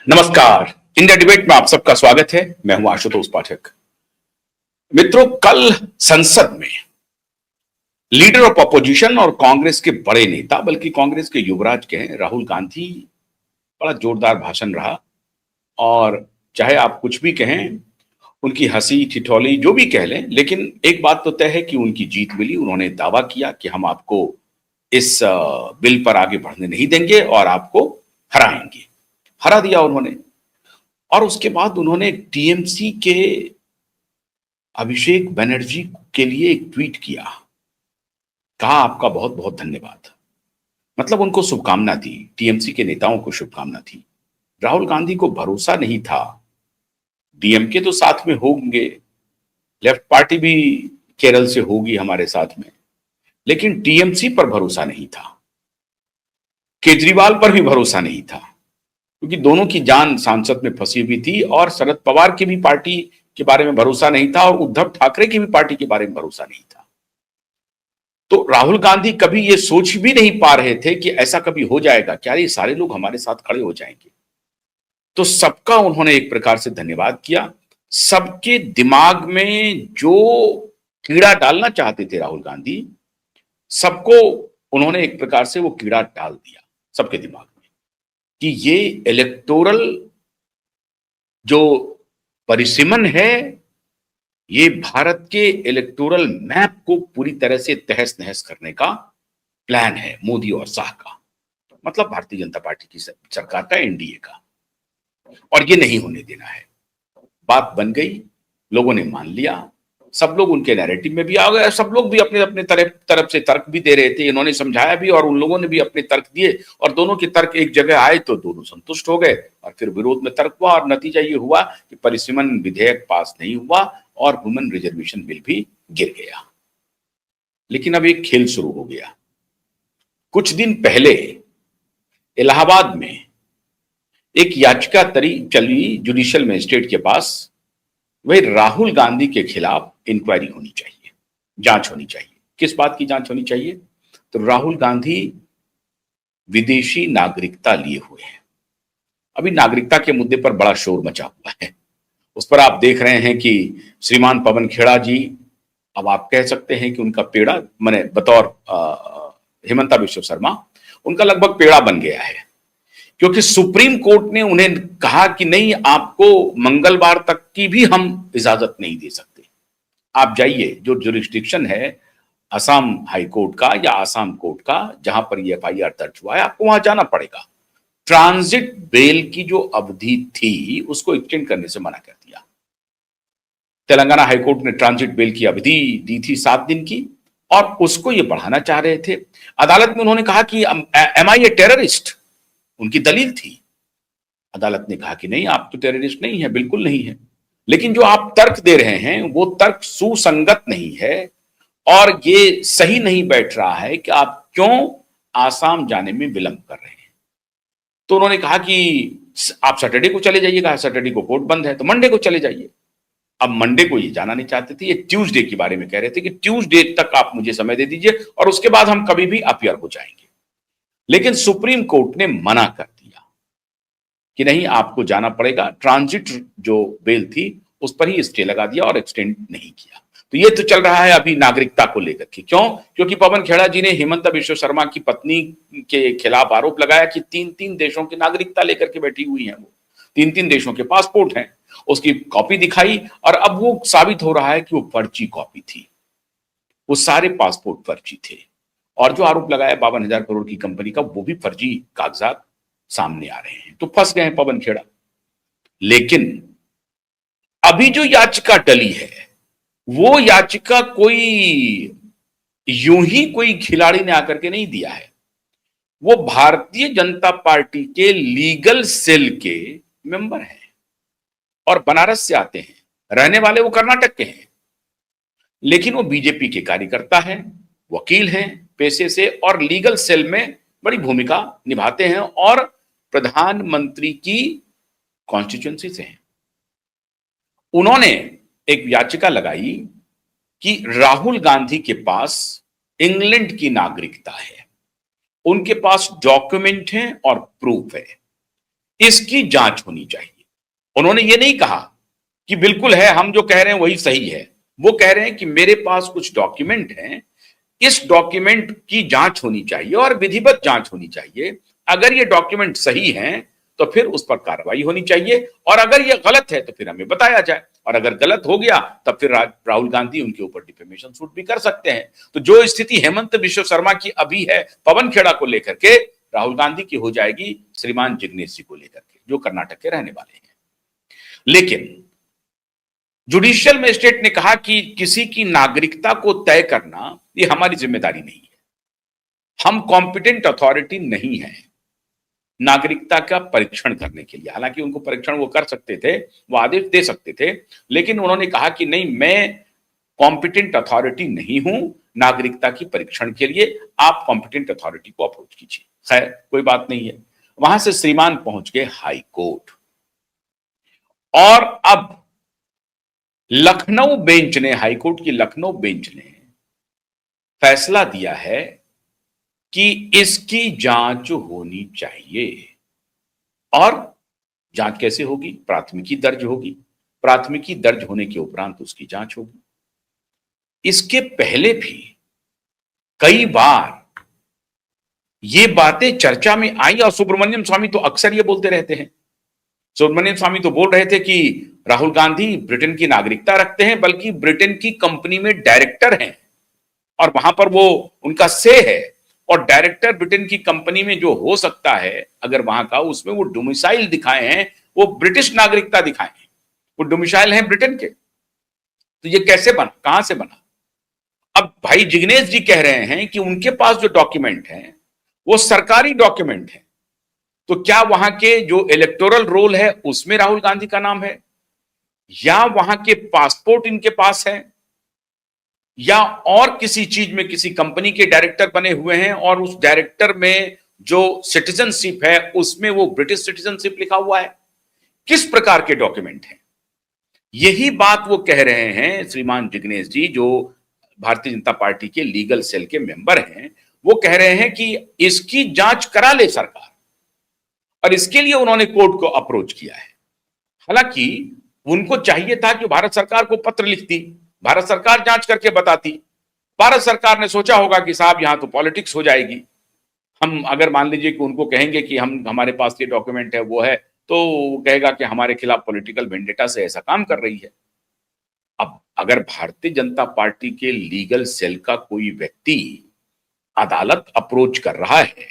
नमस्कार। India debate में आप सबका स्वागत है। मैं हूं आशुतोष पाठक। मित्रों, कल संसद में लीडर ऑफ अपोजिशन और कांग्रेस के बड़े नेता, बल्कि कांग्रेस के युवराज कहें, राहुल गांधी, बड़ा जोरदार भाषण रहा। और चाहे आप कुछ भी कहें, उनकी हंसी ठिठोली जो भी कह लें, लेकिन एक बात तो तय है कि उनकी जीत मिली। उन्होंने दावा किया कि हम आपको इस बिल पर आगे बढ़ने नहीं देंगे और आपको हराएंगे। हरा दिया उन्होंने। और उसके बाद उन्होंने टीएमसी के अभिषेक बनर्जी के लिए एक ट्वीट किया। कहा, आपका बहुत बहुत धन्यवाद। मतलब उनको शुभकामना दी, टीएमसी के नेताओं को शुभकामना थी। राहुल गांधी को भरोसा नहीं था। डीएमके तो साथ में होंगे, लेफ्ट पार्टी भी केरल से होगी हमारे साथ में, लेकिन टीएमसी पर भरोसा नहीं था। केजरीवाल पर भी भरोसा नहीं था, क्योंकि दोनों की जान सांसद में फंसी हुई थी। और शरद पवार की भी पार्टी के बारे में भरोसा नहीं था और उद्धव ठाकरे की भी पार्टी के बारे में भरोसा नहीं था। तो राहुल गांधी कभी ये सोच भी नहीं पा रहे थे कि ऐसा कभी हो जाएगा, क्या ये सारे लोग हमारे साथ खड़े हो जाएंगे। तो सबका उन्होंने एक प्रकार से धन्यवाद किया। सबके दिमाग में जो कीड़ा डालना चाहते थे राहुल गांधी, सबको उन्होंने एक प्रकार से वो कीड़ा डाल दिया सबके दिमाग में, कि ये इलेक्टोरल जो परिसीमन है, ये भारत के इलेक्टोरल मैप को पूरी तरह से तहस नहस करने का प्लान है मोदी और शाह का। मतलब भारतीय जनता पार्टी की सरकार का, एनडीए का। और ये नहीं होने देना है। बात बन गई, लोगों ने मान लिया। सब लोग उनके नैरेटिव में भी आ गए। सब लोग भी अपने अपने तरफ से तर्क भी दे रहे थे। इन्होंने समझाया भी और उन लोगों ने भी अपने तर्क दिए, और दोनों के तर्क एक जगह आए तो दोनों संतुष्ट हो गए। और फिर विरोध में तर्क हुआ और नतीजा ये हुआ कि परिसीमन विधेयक पास नहीं हुआ और वुमेन रिजर्वेशन बिल भी गिर गया। लेकिन अब एक खेल शुरू हो गया। कुछ दिन पहले इलाहाबाद में एक याचिका चली जुडिशियल मजिस्ट्रेट के पास। वही राहुल गांधी के खिलाफ इंक्वायरी होनी चाहिए, जांच होनी चाहिए। किस बात की जांच होनी चाहिए? तो राहुल गांधी विदेशी नागरिकता लिए हुए हैं। अभी नागरिकता के मुद्दे पर बड़ा शोर मचा हुआ है। उस पर आप देख रहे हैं कि श्रीमान पवन खेड़ा जी, अब आप कह सकते हैं कि उनका पेड़ा, माने बतौर हिमंता विश्व शर्मा, उनका लगभग पेड़ा बन गया है। क्योंकि सुप्रीम कोर्ट ने उन्हें कहा कि नहीं, आपको मंगलवार तक की भी हम इजाजत नहीं दे सकते। आप जाइए, जो जुरिस्डिक्शन है असम हाई कोर्ट का या आसाम कोर्ट का, जहां पर ये एफआईआर दर्ज हुआ है, आपको वहां जाना पड़ेगा। ट्रांजिट बेल की जो अवधि थी उसको एक्सटेंड करने से मना कर दिया। तेलंगाना हाईकोर्ट ने ट्रांजिट बेल की अवधि दी थी 7 दिन की, और उसको ये बढ़ाना चाह रहे थे। अदालत में उन्होंने कहा कि एम आई ए टेररिस्ट, उनकी दलील थी। अदालत ने कहा कि नहीं, आप तो टेररिस्ट नहीं है, बिल्कुल नहीं है। लेकिन जो आप तर्क दे रहे हैं वो तर्क सुसंगत नहीं है और ये सही नहीं बैठ रहा है कि आप क्यों आसाम जाने में विलंब कर रहे हैं। तो उन्होंने कहा कि आप सैटरडे को चले जाइएगा, सैटरडे को कोर्ट बंद है, तो मंडे को चले जाइए। अब मंडे को ये जाना नहीं चाहते थे, ये ट्यूसडे के बारे में कह रहे थे कि ट्यूसडे तक आप मुझे समय दे दीजिए और उसके बाद हम कभी भी अपीयर हो जाएंगे। लेकिन सुप्रीम कोर्ट ने मना कर दिया कि नहीं, आपको जाना पड़ेगा। ट्रांजिट जो बेल थी उस पर ही स्टे लगा दिया और एक्सटेंड नहीं किया। तो ये तो चल रहा है अभी नागरिकता को लेकर के। क्यों? क्योंकि पवन खेड़ा जी ने हिमंता विश्व शर्मा की पत्नी के खिलाफ आरोप लगाया कि 3-3 देशों की नागरिकता लेकर के बैठी हुई है। वो 3-3 देशों के पासपोर्ट हैं। उसकी कॉपी दिखाई और अब वो साबित हो रहा है कि वो फर्जी कॉपी थी। वो सारे पासपोर्ट फर्जी थे। और जो आरोप लगाया 52,000 करोड़ की कंपनी का, वो भी फर्जी कागजात सामने आ रहे हैं। तो फंस गए हैं पवन खेड़ा। लेकिन अभी जो याचिका डली है, वो याचिका कोई यूं ही कोई खिलाड़ी ने आकर के नहीं दिया है। वो भारतीय जनता पार्टी के लीगल सेल के मेंबर हैं और बनारस से आते हैं। रहने वाले वो कर्नाटक के हैं, लेकिन वो बीजेपी के कार्यकर्ता हैं, वकील हैं पेशे से, और लीगल सेल में बड़ी भूमिका निभाते हैं और प्रधानमंत्री की कॉन्स्टिट्यूएंसी से हैं। उन्होंने एक याचिका लगाई कि राहुल गांधी के पास इंग्लैंड की नागरिकता है, उनके पास डॉक्यूमेंट है और प्रूफ है। इसकी जांच होनी चाहिए। उन्होंने ये नहीं कहा कि बिल्कुल है, हम जो कह रहे हैं वही सही है। वो कह रहे हैं कि मेरे पास कुछ डॉक्यूमेंट हैं, इस डॉक्यूमेंट की जांच होनी चाहिए और विधिवत जांच होनी चाहिए। अगर ये डॉक्यूमेंट सही हैं तो फिर उस पर कार्रवाई होनी चाहिए, और अगर ये गलत है तो फिर हमें बताया जाए, और अगर गलत हो गया तब फिर राहुल गांधी उनके ऊपर डिफेमेशन सूट भी कर सकते हैं। तो जो स्थिति हेमंत बिश्व शर्मा की अभी है पवन खेड़ा को लेकर के, राहुल गांधी की हो जाएगी श्रीमान जिग्नेश जी को लेकर के, जो कर्नाटक के रहने वाले हैं। लेकिन जुडिशियल मजिस्ट्रेट ने कहा कि किसी की नागरिकता को तय करना ये हमारी जिम्मेदारी नहीं है, हम कॉम्पिटेंट अथॉरिटी नहीं है नागरिकता का परीक्षण करने के लिए। हालांकि उनको परीक्षण वो कर सकते थे, वो आदेश दे सकते थे, लेकिन उन्होंने कहा कि नहीं, मैं कॉम्पिटेंट अथॉरिटी नहीं हूं नागरिकता की परीक्षण के लिए, आप कॉम्पिटेंट अथॉरिटी को अप्रोच कीजिए। खैर कोई बात नहीं है। वहां से श्रीमान पहुंच गए हाई कोर्ट, और अब लखनऊ बेंच ने, हाईकोर्ट की लखनऊ बेंच ने फैसला दिया है कि इसकी जांच होनी चाहिए। और जांच कैसे होगी? प्राथमिकी दर्ज होगी, प्राथमिकी दर्ज होने के उपरांत उसकी जांच होगी। इसके पहले भी कई बार ये बातें चर्चा में आई, और सुब्रमण्यम स्वामी तो अक्सर ये बोलते रहते हैं। सुब्रमण्यम स्वामी तो बोल रहे थे कि राहुल गांधी ब्रिटेन की नागरिकता रखते हैं, बल्कि ब्रिटेन की कंपनी में डायरेक्टर हैं और वहां पर वो उनका से है, और डायरेक्टर ब्रिटेन की कंपनी में जो हो सकता है अगर वहां का, उसमें वो डोमिसाइल दिखाए हैं, वो ब्रिटिश नागरिकता दिखाए हैं, वो डोमिसाइल हैं ब्रिटेन के। तो ये कैसे बना, कहां से बना? अब भाई जिग्नेश जी कह रहे हैं कि उनके पास जो डॉक्यूमेंट हैं वो सरकारी डॉक्यूमेंट है, तो क्या वहां के जो इलेक्टोरल रोल है उसमें राहुल गांधी का नाम है, या वहां के पासपोर्ट इनके पास है, या और किसी चीज में किसी कंपनी के डायरेक्टर बने हुए हैं और उस डायरेक्टर में जो सिटीजनशिप है उसमें वो ब्रिटिश सिटीजनशिप लिखा हुआ है? किस प्रकार के डॉक्यूमेंट हैं? यही बात वो कह रहे हैं श्रीमान जिग्नेश जी, जो भारतीय जनता पार्टी के लीगल सेल के मेंबर हैं। वो कह रहे हैं कि इसकी जांच करा ले सरकार, और इसके लिए उन्होंने कोर्ट को अप्रोच किया है। हालांकि उनको चाहिए था कि भारत सरकार को पत्र लिखती, भारत सरकार जांच करके बताती। भारत सरकार ने सोचा होगा कि साहब यहां तो पॉलिटिक्स हो जाएगी, हम अगर मान लीजिए कि उनको कहेंगे कि हम, हमारे पास ये डॉक्यूमेंट है, वो है, तो वो कहेगा कि हमारे खिलाफ पॉलिटिकल वेंडेटा से ऐसा काम कर रही है। अब अगर भारतीय जनता पार्टी के लीगल सेल का कोई व्यक्ति अदालत अप्रोच कर रहा है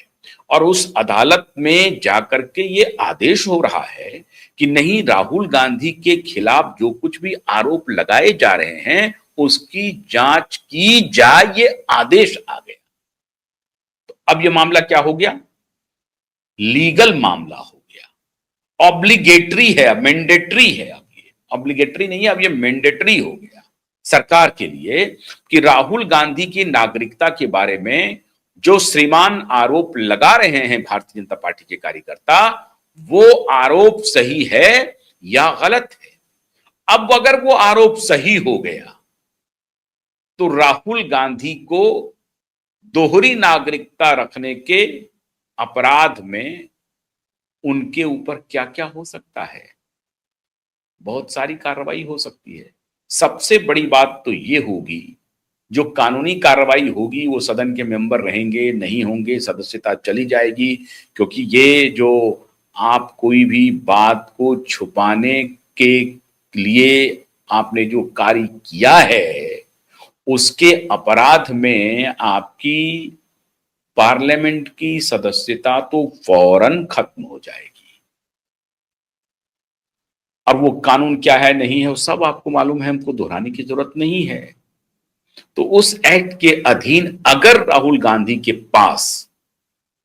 और उस अदालत में जाकर के ये आदेश हो रहा है कि नहीं, राहुल गांधी के खिलाफ जो कुछ भी आरोप लगाए जा रहे हैं उसकी जांच की जाए, ये आदेश आ गया, तो अब ये मामला क्या हो गया? लीगल मामला हो गया, ऑब्लिगेटरी है, मैंडेटरी है। अब ये ऑब्लिगेटरी नहीं है, अब ये मैंडेटरी हो गया सरकार के लिए कि राहुल गांधी की नागरिकता के बारे में जो श्रीमान आरोप लगा रहे हैं भारतीय जनता पार्टी के कार्यकर्ता, वो आरोप सही है या गलत है। अब अगर वो आरोप सही हो गया तो राहुल गांधी को दोहरी नागरिकता रखने के अपराध में उनके ऊपर क्या क्या हो सकता है? बहुत सारी कार्रवाई हो सकती है। सबसे बड़ी बात तो ये होगी, जो कानूनी कार्रवाई होगी वो सदन के मेंबर रहेंगे नहीं होंगे, सदस्यता चली जाएगी, क्योंकि ये जो आप कोई भी बात को छुपाने के लिए आपने जो कार्य किया है उसके अपराध में आपकी पार्लियामेंट की सदस्यता तो फौरन खत्म हो जाएगी। और वो कानून क्या है नहीं है वो सब आपको मालूम है, हमको दोहराने की जरूरत नहीं है। तो उस एक्ट के अधीन अगर राहुल गांधी के पास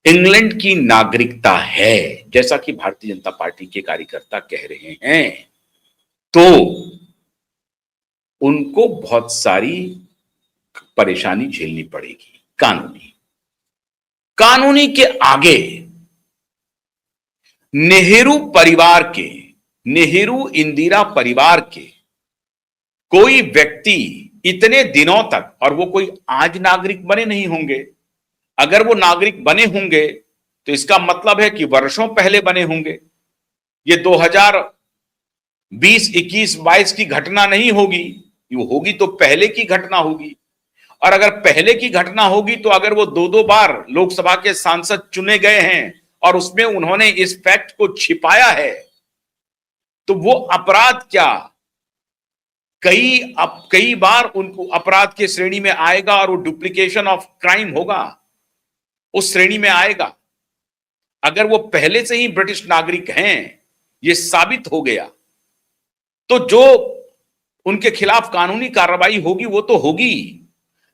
इंग्लैंड की नागरिकता है, जैसा कि भारतीय जनता पार्टी के कार्यकर्ता कह रहे हैं, तो उनको बहुत सारी परेशानी झेलनी पड़ेगी कानूनी। कानूनी के आगे नेहरू परिवार के, नेहरू इंदिरा परिवार के कोई व्यक्ति इतने दिनों तक, और वो कोई आज नागरिक बने नहीं होंगे, अगर वो नागरिक बने होंगे तो इसका मतलब है कि वर्षों पहले बने होंगे। ये 2020, 21, 22 की घटना नहीं होगी, ये होगी तो पहले की घटना होगी। और अगर पहले की घटना होगी तो अगर वो दो दो बार लोकसभा के सांसद चुने गए हैं और उसमें उन्होंने इस फैक्ट को छिपाया है, तो वो अपराध क्या कई बार उनको अपराध के श्रेणी में आएगा और वो डुप्लीकेशन ऑफ क्राइम होगा, उस श्रेणी में आएगा। अगर वो पहले से ही ब्रिटिश नागरिक हैं, ये साबित हो गया, तो जो उनके खिलाफ कानूनी कार्रवाई होगी वो तो होगी।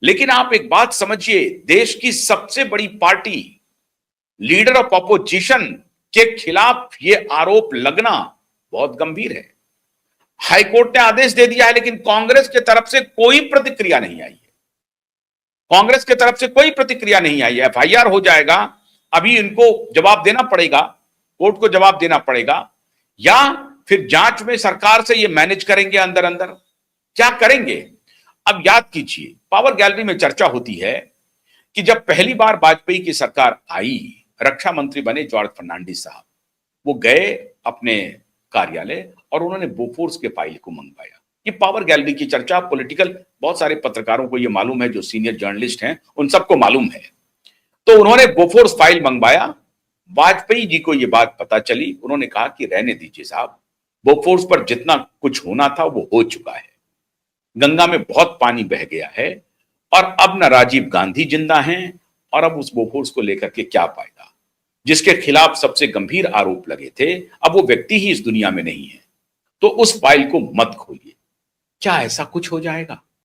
लेकिन आप एक बात समझिए, देश की सबसे बड़ी पार्टी, लीडर ऑफ ऑपोजिशन के खिलाफ ये आरोप लगना बहुत गंभीर है। हाईकोर्ट ने आदेश दे दिया है, लेकिन कांग्रेस की तरफ से कोई प्रतिक्रिया नहीं आई है। कांग्रेस की तरफ से कोई प्रतिक्रिया नहीं आई है। एफआईआर हो जाएगा, अभी इनको जवाब देना पड़ेगा, कोर्ट को जवाब देना पड़ेगा, या फिर जांच में सरकार से ये मैनेज करेंगे अंदर अंदर, क्या करेंगे। अब याद कीजिए, पावर गैलरी में चर्चा होती है कि जब पहली बार वाजपेयी की सरकार आई, रक्षा मंत्री बने जॉर्ज फर्नांडिस साहब, वो गए अपने कार्यालय और उन्होंने बोफोर्स के फाइल को मंगवाया। ये पावर गैलरी की चर्चा पॉलिटिकल, बहुत सारे पत्रकारों को ये मालूम है, जो सीनियर जर्नलिस्ट हैं उन सबको मालूम है। तो उन्होंने बोफोर्स फाइल मंगवाया। वाजपेयी जी को ये बात पता चली, उन्होंने कहा कि रहने दीजिए साहब, बोफोर्स पर जितना कुछ होना था वो हो चुका है, गंगा में बहुत पानी बह गया है, और अब न राजीव गांधी जिंदा हैं, और अब उस बोफोर्स को लेकर के क्या फायदा। जिसके खिलाफ सबसे गंभीर आरोप लगे थे, अब वो व्यक्ति ही इस दुनिया में नहीं है, तो उस फाइल को मत खोलिए। क्या ऐसा कुछ हो जाएगा?